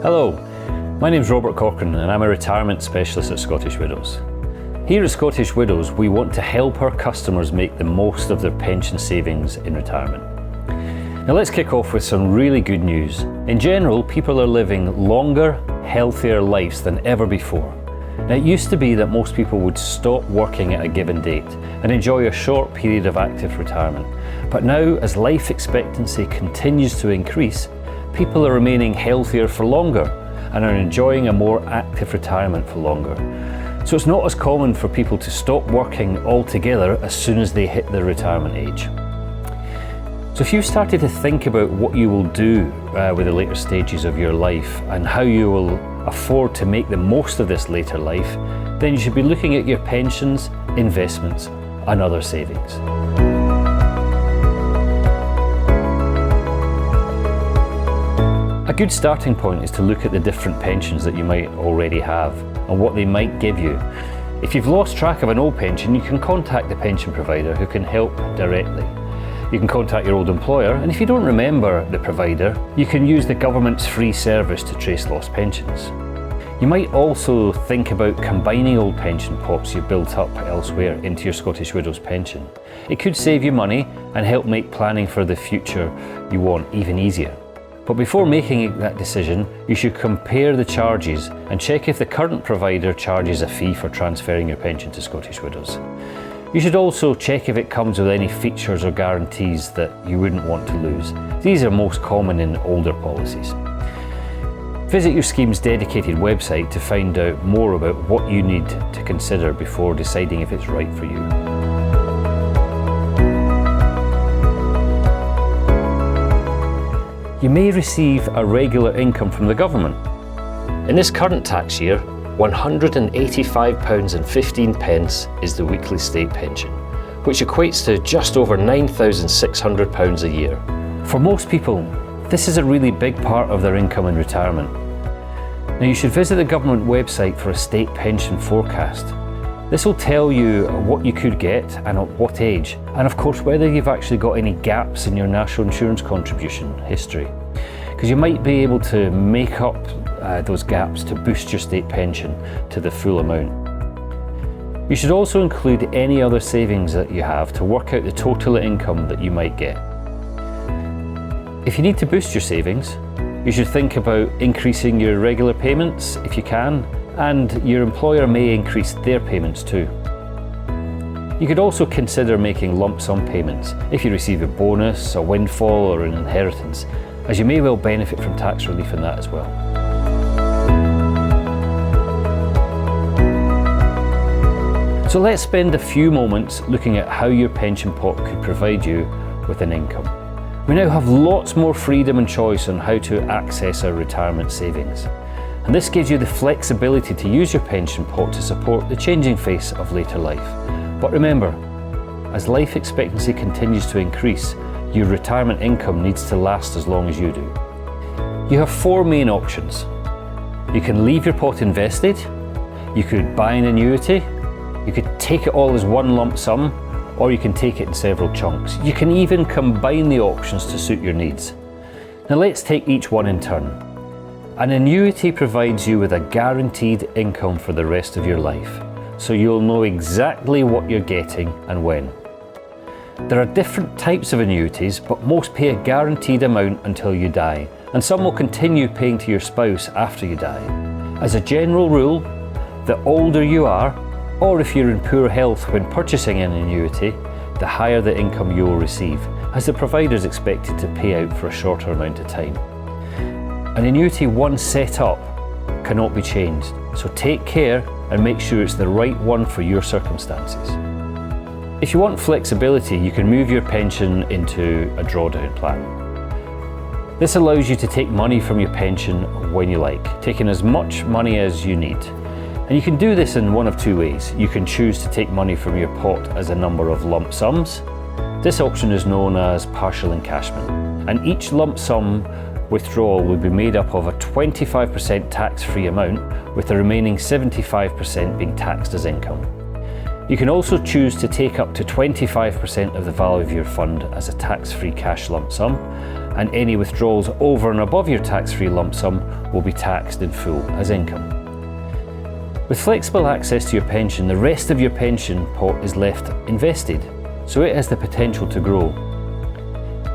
Hello, my name's Robert Corcoran and I'm a retirement specialist at Scottish Widows. Here at Scottish Widows, we want to help our customers make the most of their pension savings in retirement. Now let's kick off with some really good news. In general, people are living longer, healthier lives than ever before. Now it used to be that most people would stop working at a given date and enjoy a short period of active retirement. But now, as life expectancy continues to increase, people are remaining healthier for longer and are enjoying a more active retirement for longer. So it's not as common for people to stop working altogether as soon as they hit their retirement age. So if you've started to think about what you will do with the later stages of your life and how you will afford to make the most of this later life, then you should be looking at your pensions, investments and other savings. A good starting point is to look at the different pensions that you might already have and what they might give you. If you've lost track of an old pension, you can contact the pension provider who can help directly. You can contact your old employer, and if you don't remember the provider, you can use the government's free service to trace lost pensions. You might also think about combining old pension pots you've built up elsewhere into your Scottish Widows pension. It could save you money and help make planning for the future you want even easier. But before making that decision, you should compare the charges and check if the current provider charges a fee for transferring your pension to Scottish Widows. You should also check if it comes with any features or guarantees that you wouldn't want to lose. These are most common in older policies. Visit your scheme's dedicated website to find out more about what you need to consider before deciding if it's right for you. You may receive a regular income from the government. In this current tax year, £185.15 is the weekly state pension, which equates to just over £9,600 a year. For most people, this is a really big part of their income in retirement. Now you should visit the government website for a state pension forecast. This will tell you what you could get and at what age, and of course whether you've actually got any gaps in your national insurance contribution history, because you might be able to make up those gaps to boost your state pension to the full amount. You should also include any other savings that you have to work out the total income that you might get. If you need to boost your savings, you should think about increasing your regular payments if you can, and your employer may increase their payments too. You could also consider making lump sum payments if you receive a bonus, a windfall or an inheritance, as you may well benefit from tax relief in that as well. So let's spend a few moments looking at how your pension pot could provide you with an income. We now have lots more freedom and choice on how to access our retirement savings. And this gives you the flexibility to use your pension pot to support the changing face of later life. But remember, as life expectancy continues to increase, your retirement income needs to last as long as you do. You have four main options. You can leave your pot invested, you could buy an annuity, you could take it all as one lump sum, or you can take it in several chunks. You can even combine the options to suit your needs. Now let's take each one in turn. An annuity provides you with a guaranteed income for the rest of your life, so you'll know exactly what you're getting and when. There are different types of annuities, but most pay a guaranteed amount until you die, and some will continue paying to your spouse after you die. As a general rule, the older you are, or if you're in poor health when purchasing an annuity, the higher the income you will receive, as the provider is expected to pay out for a shorter amount of time. An annuity once set up cannot be changed, so take care and make sure it's the right one for your circumstances. If you want flexibility, you can move your pension into a drawdown plan. This allows you to take money from your pension when you like, taking as much money as you need. And you can do this in one of two ways. You can choose to take money from your pot as a number of lump sums. This option is known as partial encashment, and each lump sum withdrawal will be made up of a 25% tax-free amount, with the remaining 75% being taxed as income. You can also choose to take up to 25% of the value of your fund as a tax-free cash lump sum, and any withdrawals over and above your tax-free lump sum will be taxed in full as income. With flexible access to your pension, the rest of your pension pot is left invested, so it has the potential to grow.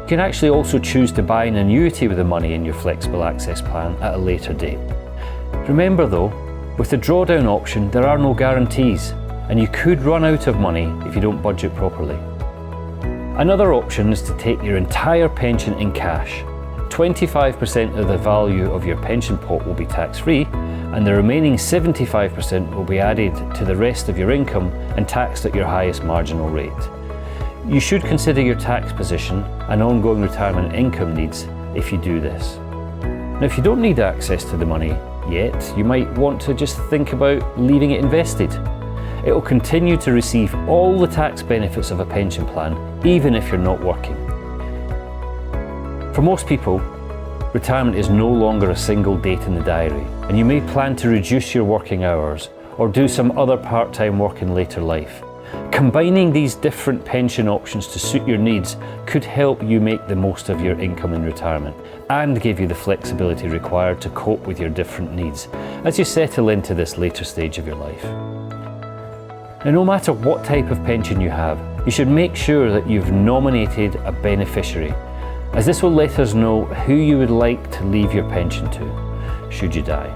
You can actually also choose to buy an annuity with the money in your flexible access plan at a later date. Remember though, with the drawdown option, there are no guarantees, and you could run out of money if you don't budget properly. Another option is to take your entire pension in cash. 25% of the value of your pension pot will be tax-free, and the remaining 75% will be added to the rest of your income and taxed at your highest marginal rate. You should consider your tax position and ongoing retirement income needs if you do this. Now, if you don't need access to the money yet, you might want to just think about leaving it invested. It will continue to receive all the tax benefits of a pension plan, even if you're not working. For most people, retirement is no longer a single date in the diary, and you may plan to reduce your working hours or do some other part-time work in later life. Combining these different pension options to suit your needs could help you make the most of your income in retirement and give you the flexibility required to cope with your different needs as you settle into this later stage of your life. Now, no matter what type of pension you have, you should make sure that you've nominated a beneficiary, as this will let us know who you would like to leave your pension to, should you die.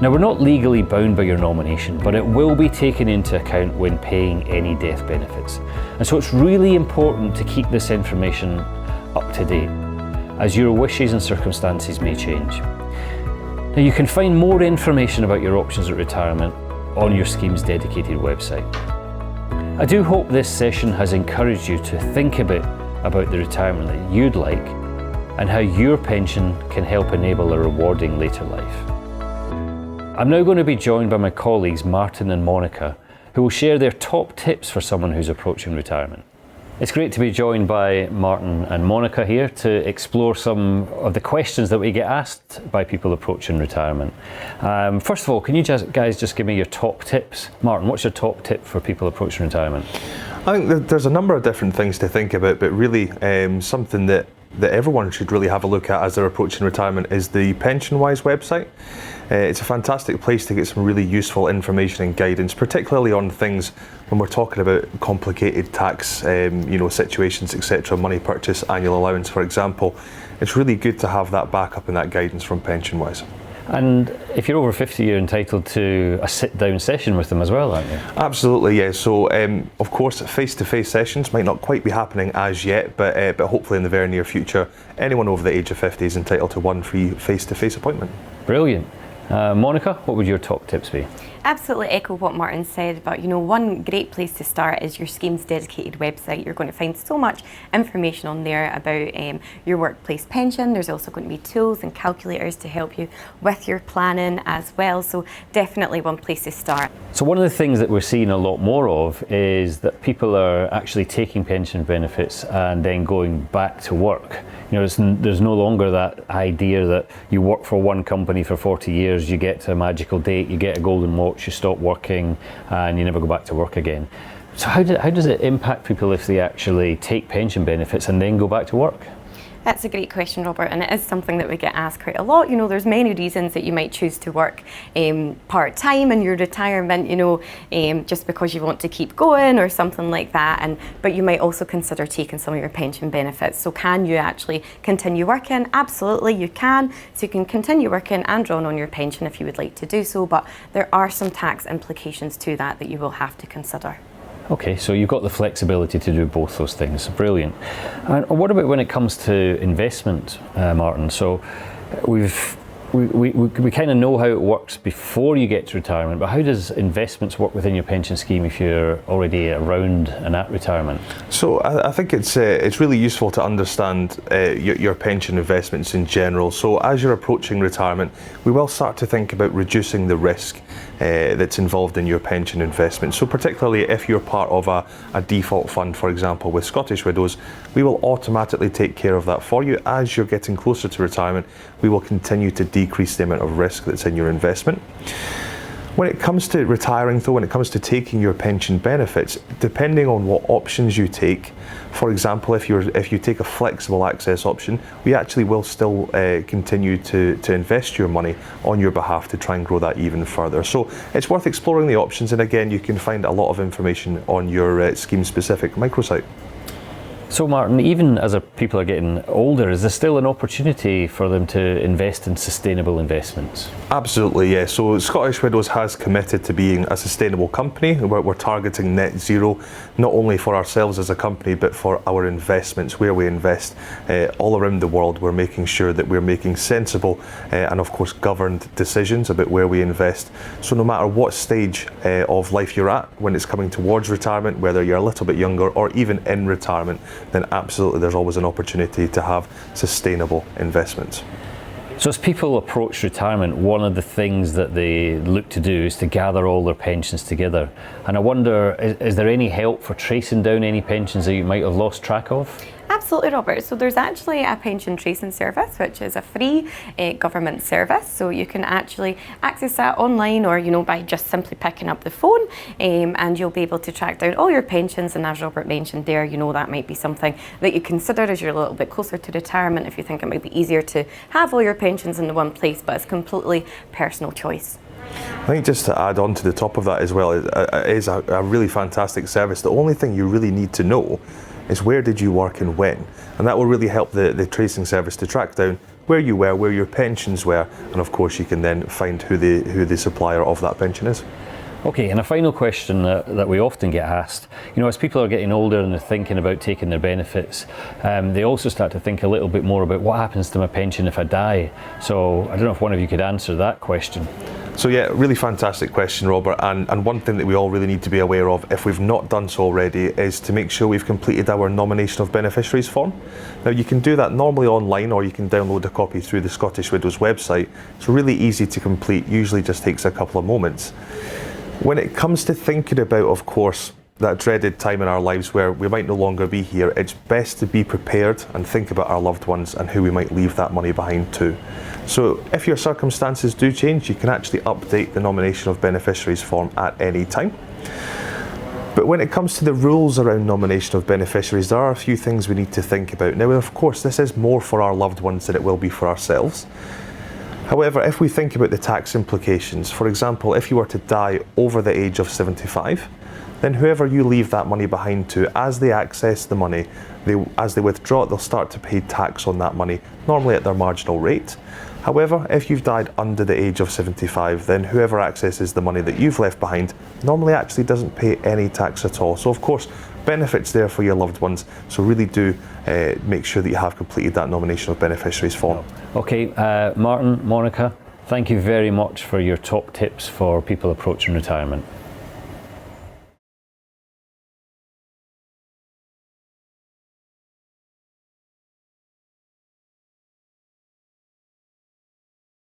Now, we're not legally bound by your nomination, but it will be taken into account when paying any death benefits. And so it's really important to keep this information up to date, as your wishes and circumstances may change. Now, you can find more information about your options at retirement on your scheme's dedicated website. I do hope this session has encouraged you to think a bit about the retirement that you'd like and how your pension can help enable a rewarding later life. I'm now going to be joined by my colleagues Martin and Monica, who will share their top tips for someone who's approaching retirement. It's great to be joined by Martin and Monica here to explore some of the questions that we get asked by people approaching retirement. First of all, can you guys just give me your top tips? Martin, what's your top tip for people approaching retirement? I think there's a number of different things to think about, but really something that everyone should really have a look at as they're approaching retirement is the PensionWise website. It's a fantastic place to get some really useful information and guidance, particularly on things when we're talking about complicated tax situations, etc., money purchase, annual allowance, for example. It's really good to have that backup and that guidance from PensionWise. And if you're over 50, you're entitled to a sit-down session with them as well, aren't you? Absolutely, yeah. So, of course, face-to-face sessions might not quite be happening as yet, but hopefully in the very near future, anyone over the age of 50 is entitled to one free face-to-face appointment. Brilliant. Monica, what would your top tips be? Absolutely echo what Martin said about, one great place to start is your scheme's dedicated website. You're going to find so much information on there about your workplace pension. There's also going to be tools and calculators to help you with your planning as well. So definitely one place to start. So one of the things that we're seeing a lot more of is that people are actually taking pension benefits and then going back to work. There's no longer that idea that you work for one company for 40 years, you get to a magical date, you get a golden watch, you stop working, and you never go back to work again. So how does it impact people if they actually take pension benefits and then go back to work? That's a great question, Robert, and it is something that we get asked quite a lot. There's many reasons that you might choose to work part-time in your retirement, just because you want to keep going or something like that. But you might also consider taking some of your pension benefits. So can you actually continue working? Absolutely, you can. So you can continue working and drawing on your pension if you would like to do so, but there are some tax implications to that you will have to consider. Okay, so you've got the flexibility to do both those things. Brilliant. And what about when it comes to investment, Martin? So we kind of know how it works before you get to retirement, but how does investments work within your pension scheme if you're already around and at retirement? So I think it's really useful to understand your pension investments in general. So as you're approaching retirement, we will start to think about reducing the risk that's involved in your pension investment. So particularly if you're part of a default fund, for example, with Scottish Widows, we will automatically take care of that for you. As you're getting closer to retirement, we will continue to decrease the amount of risk that's in your investment. When it comes to retiring though, when it comes to taking your pension benefits, depending on what options you take, for example, if you take a flexible access option, we actually will still continue to invest your money on your behalf to try and grow that even further. So it's worth exploring the options, and again, you can find a lot of information on your scheme-specific microsite. So Martin, even as people are getting older, is there still an opportunity for them to invest in sustainable investments? Absolutely, yeah. So Scottish Widows has committed to being a sustainable company. We're targeting net zero, not only for ourselves as a company, but for our investments, where we invest all around the world. We're making sure that we're making sensible and of course governed decisions about where we invest. So no matter what stage of life you're at, when it's coming towards retirement, whether you're a little bit younger or even in retirement, then absolutely there's always an opportunity to have sustainable investments. So as people approach retirement, one of the things that they look to do is to gather all their pensions together. And I wonder, is there any help for tracing down any pensions that you might have lost track of? Absolutely, Robert. So there's actually a pension tracing service, which is a free government service. So you can actually access that online, or by just simply picking up the phone, and you'll be able to track down all your pensions. And as Robert mentioned there, that might be something that you consider as you're a little bit closer to retirement, if you think it might be easier to have all your pensions in the one place, but it's completely personal choice. I think just to add on to the top of that as well, it is a really fantastic service. The only thing you really need to know is where did you work and when, and that will really help the tracing service to track down where you were, where your pensions were, and of course you can then find who the supplier of that pension is. Okay, and a final question that we often get asked, as people are getting older and they're thinking about taking their benefits, they also start to think a little bit more about what happens to my pension if I die. So I don't know if one of you could answer that question. So yeah, really fantastic question, Robert, and one thing that we all really need to be aware of, if we've not done so already, is to make sure we've completed our nomination of beneficiaries form. Now you can do that normally online, or you can download a copy through the Scottish Widows website. It's really easy to complete, usually just takes a couple of moments. When it comes to thinking about, of course, that dreaded time in our lives where we might no longer be here, it's best to be prepared and think about our loved ones and who we might leave that money behind to. So if your circumstances do change, you can actually update the nomination of beneficiaries form at any time. But when it comes to the rules around nomination of beneficiaries, there are a few things we need to think about. Now, of course, this is more for our loved ones than it will be for ourselves. However, if we think about the tax implications, for example, if you were to die over the age of 75, then whoever you leave that money behind to, as they access the money, as they withdraw it, they'll start to pay tax on that money, normally at their marginal rate. However, if you've died under the age of 75, then whoever accesses the money that you've left behind normally actually doesn't pay any tax at all. So of course, benefits there for your loved ones. So really do make sure that you have completed that nomination of beneficiaries form. Okay, Martin, Monica, thank you very much for your top tips for people approaching retirement.